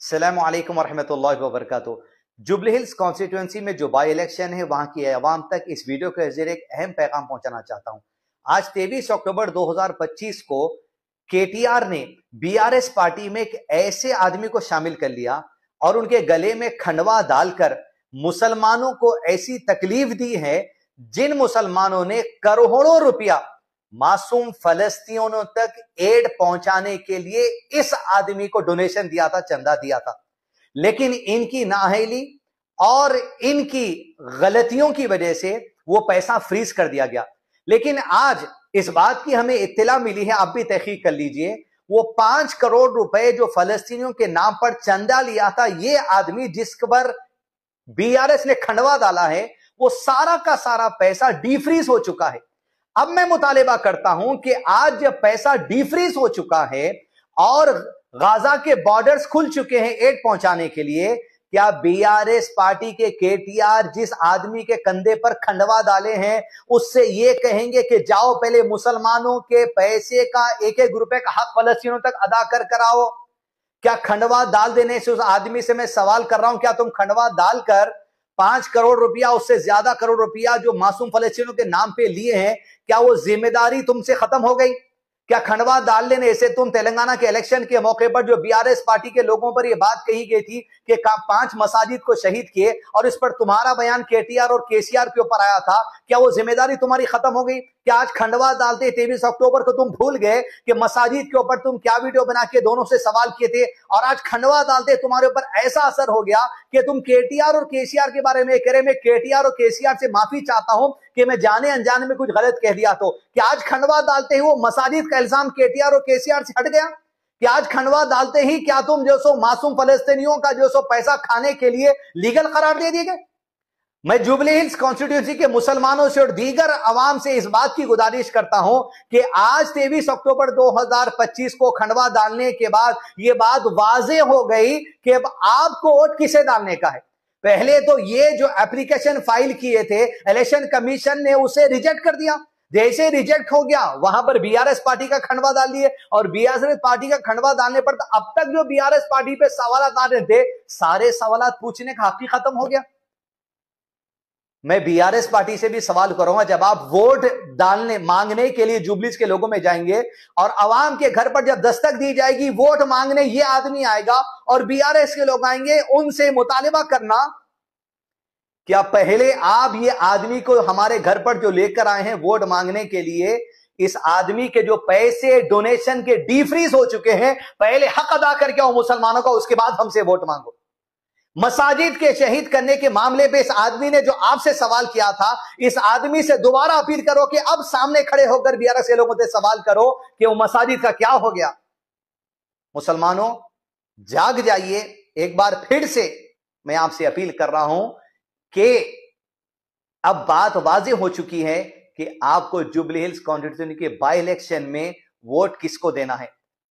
अस्सलामु अलैकुम वरहमतुल्लाहि वबरकातुहू। जुबली हिल्स कॉन्स्टिट्यूंसी में जो बाई इलेक्शन है वहां की आवाम तक इस वीडियो के जरिए एक अहम पैगाम पहुंचाना चाहता हूं। आज 23 अक्टूबर 2025 को केटीआर ने बीआरएस पार्टी में एक ऐसे आदमी को शामिल कर लिया और उनके गले में खंडवा डालकर मुसलमानों को ऐसी तकलीफ दी है जिन मुसलमानों ने करोड़ों रुपया मासूम फलस्तीनियों तक एड पहुंचाने के लिए इस आदमी को डोनेशन दिया था, चंदा दिया था। लेकिन इनकी नाअहली और इनकी गलतियों की वजह से वो पैसा फ्रीज कर दिया गया। लेकिन आज इस बात की हमें इत्तला मिली है, आप भी तहकीक कर लीजिए, वो 5 करोड़ रुपए जो फलस्तीनियों के नाम पर चंदा लिया था, ये आदमी जिस पर बीआरएस ने खंडवा डाला है, वो सारा का सारा पैसा डीफ्रीज हो चुका है। अब मैं मुतालिबा करता हूं कि आज जब पैसा डीफ्रीज हो चुका है और गाजा के बॉर्डर्स खुल चुके हैं एड पहुंचाने के लिए, क्या बीआरएस पार्टी के केटीआर जिस आदमी के कंधे पर खंडवा डाले हैं उससे ये कहेंगे कि जाओ पहले मुसलमानों के पैसे का एक एक रुपए का हक फलस्तीनियों तक अदा कर कराओ? क्या खंडवा डाल देने से उस आदमी से मैं सवाल कर रहा हूं, क्या तुम खंडवा डालकर 5 करोड़ रुपया, उससे ज्यादा करोड़ रुपया जो मासूम फलस्तीनियों के नाम पे लिए हैं, क्या वो जिम्मेदारी तुमसे खत्म हो गई? क्या खंडवा डाल लेने से तुम तेलंगाना के इलेक्शन के मौके पर जो बीआरएस पार्टी के लोगों पर यह बात कही गई थी कि 5 मसाजिद को शहीद किए और इस पर तुम्हारा बयान केटीआर और केसीआर के ऊपर आया था, क्या वो जिम्मेदारी तुम्हारी खत्म हो गई? क्या आज खंडवा डालते 23 अक्टूबर को तुम भूल गए कि मसाजिद के ऊपर तुम क्या वीडियो बना के दोनों से सवाल किए थे? और आज खंडवा डालते तुम्हारे ऊपर ऐसा असर हो गया कि तुम केटीआर और केसीआर के बारे में कह रहे, मैं केटीआर और केसीआर से माफी चाहता हूं कि मैं जाने अनजाने में कुछ गलत कह दिया। तो क्या आज खंडवा डालते ही वो मसाजिद का इल्जाम केटीआर और केसीआर से हट गया? कि आज खंडवा डालते ही क्या तुम जो सो मासूम फलस्तीनियों का जो सो पैसा खाने के लिए लीगल करार दे दिए गए? मैं जुबली हिल्स कॉन्स्टिट्यूंसी के मुसलमानों से और दीगर अवाम से इस बात की गुजारिश करता हूं कि आज 23 अक्टूबर 2025 को खंडवा डालने के बाद यह बात वाजे हो गई कि अब आपको वोट किसे डालने का है। पहले तो ये जो एप्लीकेशन फाइल किए थे इलेक्शन कमीशन ने उसे रिजेक्ट कर दिया। जैसे रिजेक्ट हो गया वहां पर बीआरएस पार्टी का खंडवा डाल दिए और बीआरएस पार्टी का खंडवा डालने पर अब तक जो बीआरएस पार्टी पे सवाल आ रहे थे, सारे सवाल पूछने का हक ही खत्म हो गया। मैं बीआरएस पार्टी से भी सवाल करूंगा, जब आप वोट डालने मांगने के लिए जुबलीस के लोगों में जाएंगे और अवाम के घर पर जब दस्तक दी जाएगी, वोट मांगने ये आदमी आएगा और बीआरएस के लोग आएंगे, उनसे मुतालिबा करना क्या पहले आप ये आदमी को हमारे घर पर जो लेकर आए हैं वोट मांगने के लिए, इस आदमी के जो पैसे डोनेशन के डीफ्रीज हो चुके हैं, पहले हक अदा करके आओ मुसलमानों का, उसके बाद हमसे वोट मांगो। मसाजिद के शहीद करने के मामले पे इस आदमी ने जो आपसे सवाल किया था, इस आदमी से दोबारा अपील करो कि अब सामने खड़े होकर बीआरएस के लोगों से सवाल करो कि वो मसाजिद का क्या हो गया। मुसलमानों जाग जाइए। एक बार फिर से मैं आपसे अपील कर रहा हूं कि अब बात वाज़ेह हो चुकी है कि आपको जुबली हिल्स कॉन्स्टिट्यूंसी के बाई इलेक्शन में वोट किसको देना है।